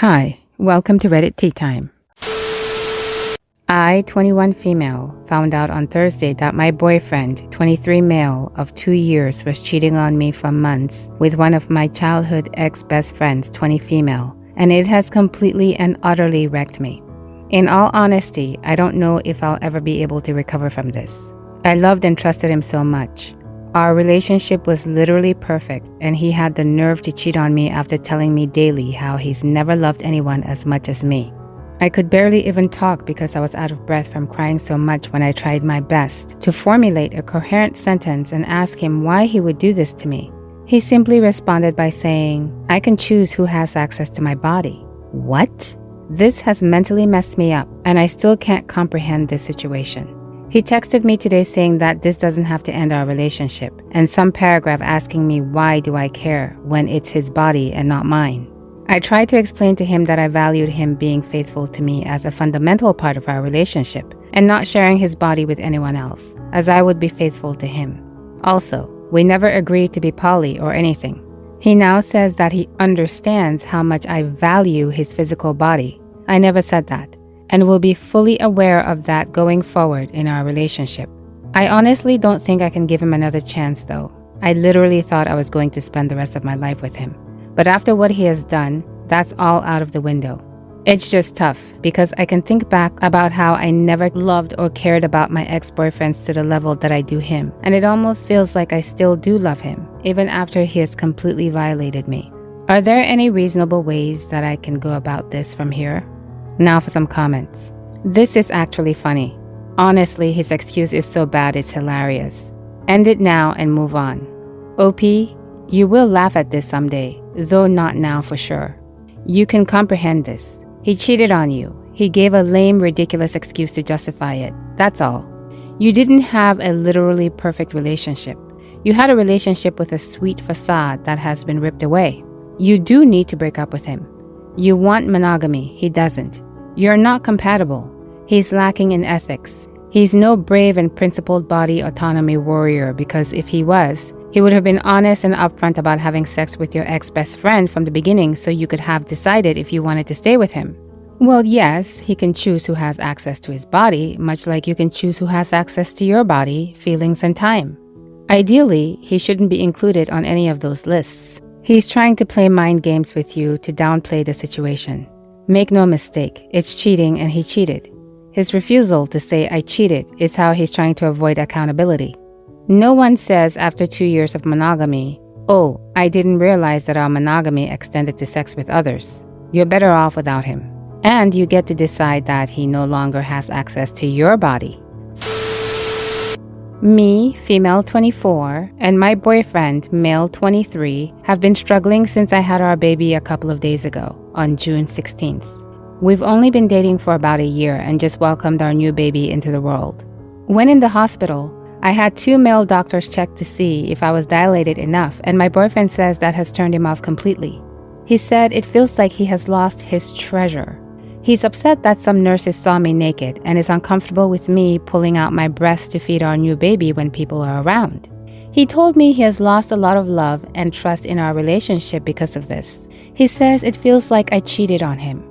Hi, welcome to Reddit Tea Time. I, 21 female, found out on Thursday that my boyfriend, 23 male, of 2 years was cheating on me for months with one of my childhood ex-best friends, 20 female, and it has completely and utterly wrecked me. In all honesty, I don't know if I'll ever be able to recover from this. I loved and trusted him so much. Our relationship was literally perfect, and he had the nerve to cheat on me after telling me daily how he's never loved anyone as much as me. I could barely even talk because I was out of breath from crying so much when I tried my best to formulate a coherent sentence and ask him why he would do this to me. He simply responded by saying, "I can choose who has access to my body." What? This has mentally messed me up, and I still can't comprehend this situation. He texted me today saying that this doesn't have to end our relationship, and some paragraph asking me why do I care when it's his body and not mine. I tried to explain to him that I valued him being faithful to me as a fundamental part of our relationship and not sharing his body with anyone else, as I would be faithful to him. Also, we never agreed to be poly or anything. He now says that he understands how much I value his physical body. I never said that, and will be fully aware of that going forward in our relationship. I honestly don't think I can give him another chance though. I literally thought I was going to spend the rest of my life with him. But after what he has done, that's all out of the window. It's just tough because I can think back about how I never loved or cared about my ex-boyfriends to the level that I do him, and it almost feels like I still do love him, even after he has completely violated me. Are there any reasonable ways that I can go about this from here? Now for some comments. This is actually funny. Honestly, his excuse is so bad it's hilarious. End it now and move on. OP, you will laugh at this someday, though not now for sure. You can comprehend this. He cheated on you. He gave a lame, ridiculous excuse to justify it. That's all. You didn't have a literally perfect relationship. You had a relationship with a sweet facade that has been ripped away. You do need to break up with him. You want monogamy. He doesn't. You're not compatible. He's lacking in ethics. He's no brave and principled body autonomy warrior because if he was, he would have been honest and upfront about having sex with your ex-best friend from the beginning so you could have decided if you wanted to stay with him. Well, yes, he can choose who has access to his body, much like you can choose who has access to your body, feelings, and time. Ideally, he shouldn't be included on any of those lists. He's trying to play mind games with you to downplay the situation. Make no mistake, it's cheating and he cheated. His refusal to say "I cheated" is how he's trying to avoid accountability. No one says after 2 years of monogamy, "Oh, I didn't realize that our monogamy extended to sex with others." You're better off without him. And you get to decide that he no longer has access to your body. Me, female 24, and my boyfriend, male 23, have been struggling since I had our baby a couple of days ago, on June 16th. We've only been dating for about a year and just welcomed our new baby into the world. When in the hospital, I had 2 male doctors check to see if I was dilated enough, and my boyfriend says that has turned him off completely. He said it feels like he has lost his treasure. He's upset that some nurses saw me naked and is uncomfortable with me pulling out my breast to feed our new baby when people are around. He told me he has lost a lot of love and trust in our relationship because of this. He says it feels like I cheated on him.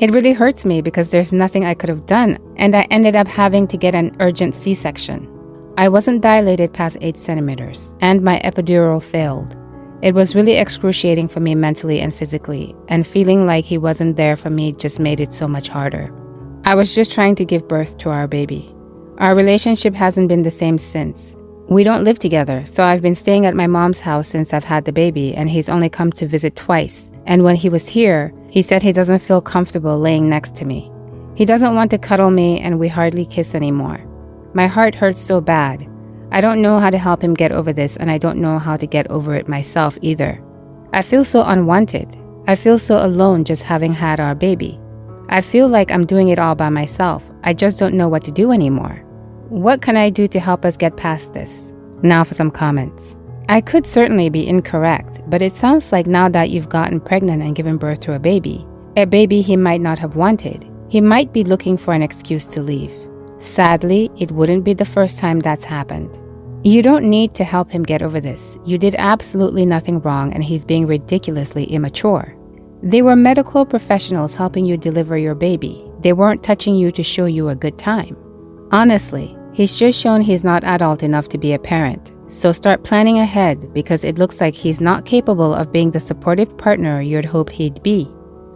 It really hurts me because there's nothing I could have done, and I ended up having to get an urgent C-section. I wasn't dilated past 8 centimeters, and my epidural failed. It was really excruciating for me mentally and physically, and feeling like he wasn't there for me just made it so much harder. I was just trying to give birth to our baby. Our relationship hasn't been the same since. We don't live together, so I've been staying at my mom's house since I've had the baby, and he's only come to visit twice. And when he was here, he said he doesn't feel comfortable laying next to me. He doesn't want to cuddle me, and we hardly kiss anymore. My heart hurts so bad. I don't know how to help him get over this, and I don't know how to get over it myself either. I feel so unwanted. I feel so alone just having had our baby. I feel like I'm doing it all by myself. I just don't know what to do anymore. What can I do to help us get past this? Now for some comments. I could certainly be incorrect, but it sounds like now that you've gotten pregnant and given birth to a baby he might not have wanted, he might be looking for an excuse to leave. Sadly, it wouldn't be the first time that's happened. You don't need to help him get over this. You did absolutely nothing wrong and he's being ridiculously immature. They were medical professionals helping you deliver your baby. They weren't touching you to show you a good time. Honestly, he's just shown he's not adult enough to be a parent. So start planning ahead because it looks like he's not capable of being the supportive partner you'd hope he'd be.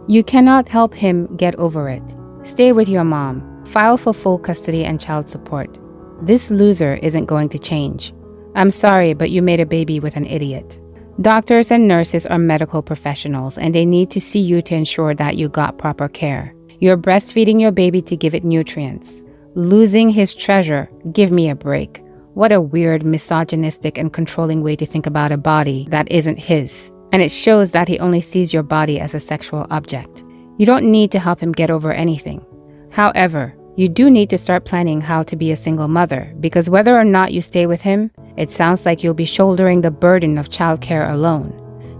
You cannot help him get over it. Stay with your mom. File for full custody and child support. This loser isn't going to change. I'm sorry, but you made a baby with an idiot. Doctors and nurses are medical professionals and they need to see you to ensure that you got proper care. You're breastfeeding your baby to give it nutrients. Losing his treasure, give me a break. What a weird, misogynistic and controlling way to think about a body that isn't his. And it shows that he only sees your body as a sexual object. You don't need to help him get over anything. However, you do need to start planning how to be a single mother because whether or not you stay with him, it sounds like you'll be shouldering the burden of childcare alone.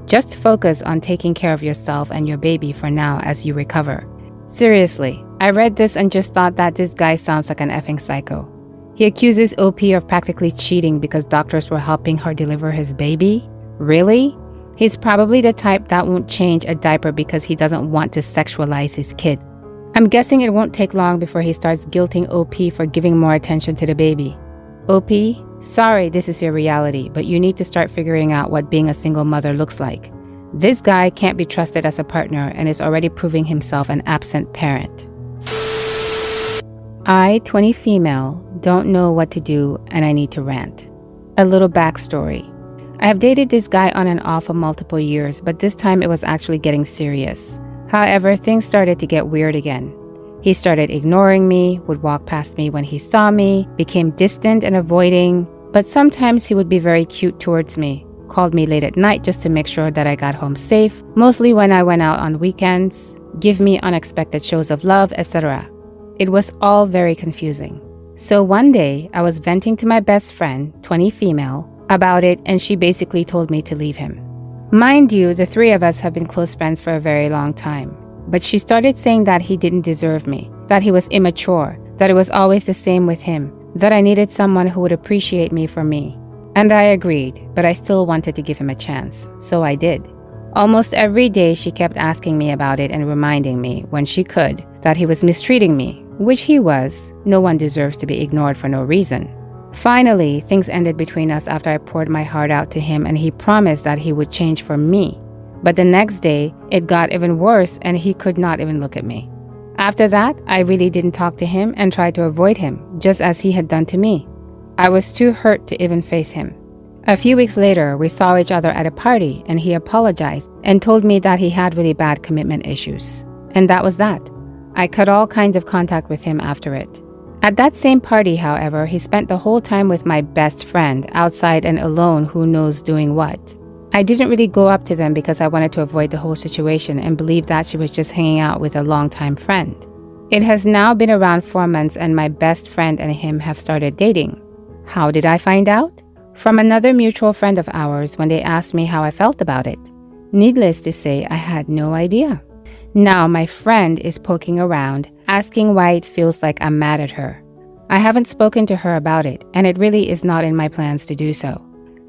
Just focus on taking care of yourself and your baby for now as you recover. Seriously, I read this and just thought that this guy sounds like an effing psycho. He accuses OP of practically cheating because doctors were helping her deliver his baby? Really? He's probably the type that won't change a diaper because he doesn't want to sexualize his kid. I'm guessing it won't take long before he starts guilting OP for giving more attention to the baby. OP, sorry this is your reality, but you need to start figuring out what being a single mother looks like. This guy can't be trusted as a partner and is already proving himself an absent parent. I, 20 female, don't know what to do and I need to rant. A little backstory. I have dated this guy on and off for multiple years, but this time it was actually getting serious. However, things started to get weird again. He started ignoring me, would walk past me when he saw me, became distant and avoiding, but sometimes he would be very cute towards me, called me late at night just to make sure that I got home safe, mostly when I went out on weekends, give me unexpected shows of love, etc. It was all very confusing. So one day, I was venting to my best friend, 20 female, about it and she basically told me to leave him. Mind you, the three of us have been close friends for a very long time. But she started saying that he didn't deserve me, that he was immature, that it was always the same with him, that I needed someone who would appreciate me for me. And I agreed, but I still wanted to give him a chance, so I did. Almost every day she kept asking me about it and reminding me, when she could, that he was mistreating me, which he was. No one deserves to be ignored for no reason. Finally, things ended between us after I poured my heart out to him and he promised that he would change for me. But the next day, it got even worse and he could not even look at me. After that, I really didn't talk to him and tried to avoid him, just as he had done to me. I was too hurt to even face him. A few weeks later, we saw each other at a party and he apologized and told me that he had really bad commitment issues. And that was that. I cut all kinds of contact with him after it. At that same party, however, he spent the whole time with my best friend, outside and alone, who knows doing what. I didn't really go up to them because I wanted to avoid the whole situation and believed that she was just hanging out with a longtime friend. It has now been around 4 months and my best friend and him have started dating. How did I find out? From another mutual friend of ours when they asked me how I felt about it. Needless to say, I had no idea. Now my friend is poking around, asking why it feels like I'm mad at her. I haven't spoken to her about it, and it really is not in my plans to do so.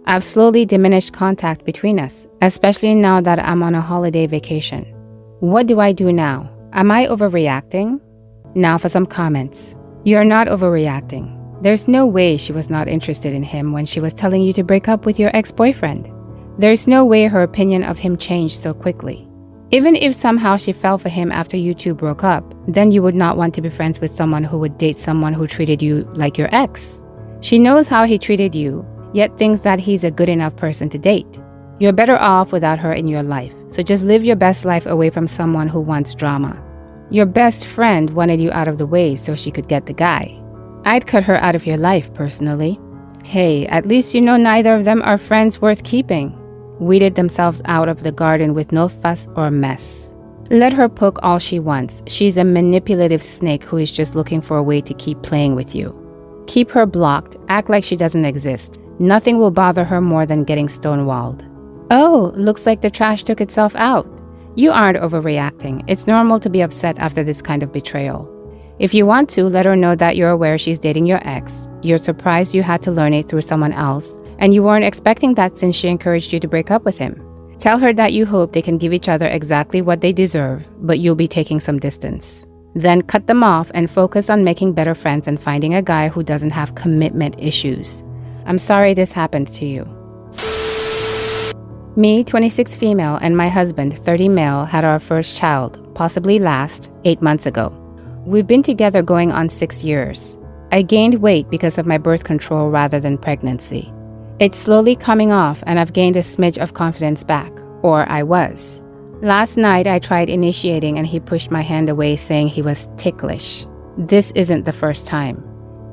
I've slowly diminished contact between us, especially now that I'm on a holiday vacation. What do I do now? Am I overreacting? Now for some comments. You're not overreacting. There's no way she was not interested in him when she was telling you to break up with your ex-boyfriend. There's no way her opinion of him changed so quickly. Even if somehow she fell for him after you two broke up, then you would not want to be friends with someone who would date someone who treated you like your ex. She knows how he treated you, yet thinks that he's a good enough person to date. You're better off without her in your life, so just live your best life away from someone who wants drama. Your best friend wanted you out of the way so she could get the guy. I'd cut her out of your life, personally. Hey, at least you know neither of them are friends worth keeping. Weeded themselves out of the garden with no fuss or mess. Let her poke all she wants. She's a manipulative snake who is just looking for a way to keep playing with you. Keep her blocked. Act like she doesn't exist. Nothing will bother her more than getting stonewalled. Oh, looks like the trash took itself out. You aren't overreacting. It's normal to be upset after this kind of betrayal. If you want to, let her know that you're aware she's dating your ex. You're surprised you had to learn it through someone else, and you weren't expecting that since she encouraged you to break up with him. Tell her that you hope they can give each other exactly what they deserve, but you'll be taking some distance. Then cut them off and focus on making better friends and finding a guy who doesn't have commitment issues. I'm sorry this happened to you. Me, 26 female, and my husband, 30 male, had our first child, possibly last, 8 months ago. We've been together going on 6 years. I gained weight because of my birth control rather than pregnancy. It's slowly coming off and I've gained a smidge of confidence back, or I was. Last night I tried initiating and he pushed my hand away saying he was ticklish. This isn't the first time.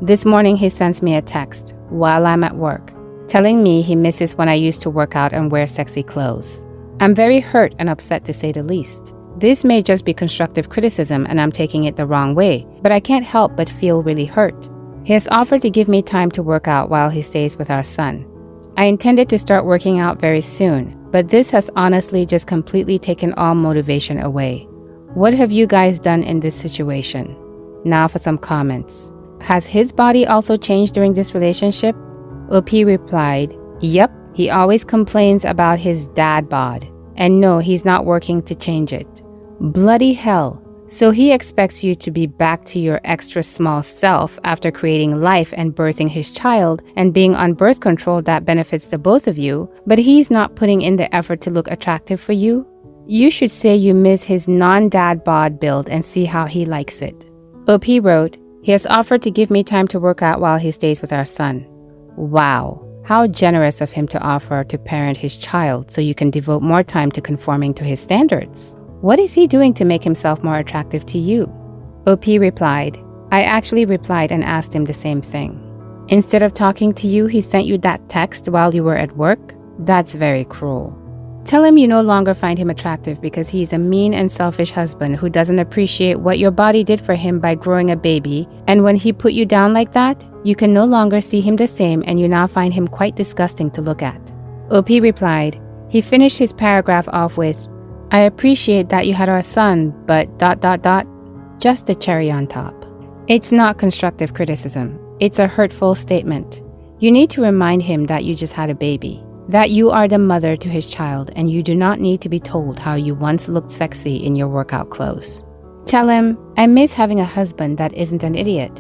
This morning he sends me a text while I'm at work, telling me he misses when I used to work out and wear sexy clothes. I'm very hurt and upset to say the least. This may just be constructive criticism and I'm taking it the wrong way, but I can't help but feel really hurt. He has offered to give me time to work out while he stays with our son. I intended to start working out very soon, but this has honestly just completely taken all motivation away. What have you guys done in this situation? Now for some comments. Has his body also changed during this relationship? OP replied, yep, he always complains about his dad bod. And no, he's not working to change it. Bloody hell. So he expects you to be back to your extra small self after creating life and birthing his child and being on birth control that benefits the both of you, but he's not putting in the effort to look attractive for you? You should say you miss his non-dad bod build and see how he likes it. OP wrote, he has offered to give me time to work out while he stays with our son. Wow, how generous of him to offer to parent his child so you can devote more time to conforming to his standards. What is he doing to make himself more attractive to you? OP replied, I actually replied and asked him the same thing. Instead of talking to you, he sent you that text while you were at work? That's very cruel. Tell him you no longer find him attractive because he's a mean and selfish husband who doesn't appreciate what your body did for him by growing a baby, and when he put you down like that, you can no longer see him the same and you now find him quite disgusting to look at. OP replied, he finished his paragraph off with, I appreciate that you had our son, but ... just a cherry on top. It's not constructive criticism. It's a hurtful statement. You need to remind him that you just had a baby, that you are the mother to his child, and you do not need to be told how you once looked sexy in your workout clothes. Tell him, I miss having a husband that isn't an idiot.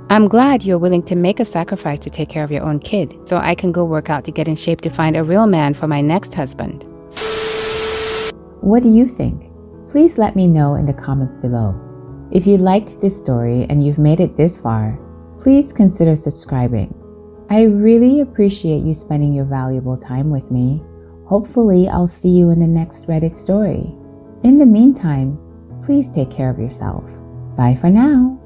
I'm glad you're willing to make a sacrifice to take care of your own kid, so I can go work out to get in shape to find a real man for my next husband. What do you think? Please let me know in the comments below. If you liked this story and you've made it this far, please consider subscribing. I really appreciate you spending your valuable time with me. Hopefully, I'll see you in the next Reddit story. In the meantime, please take care of yourself. Bye for now.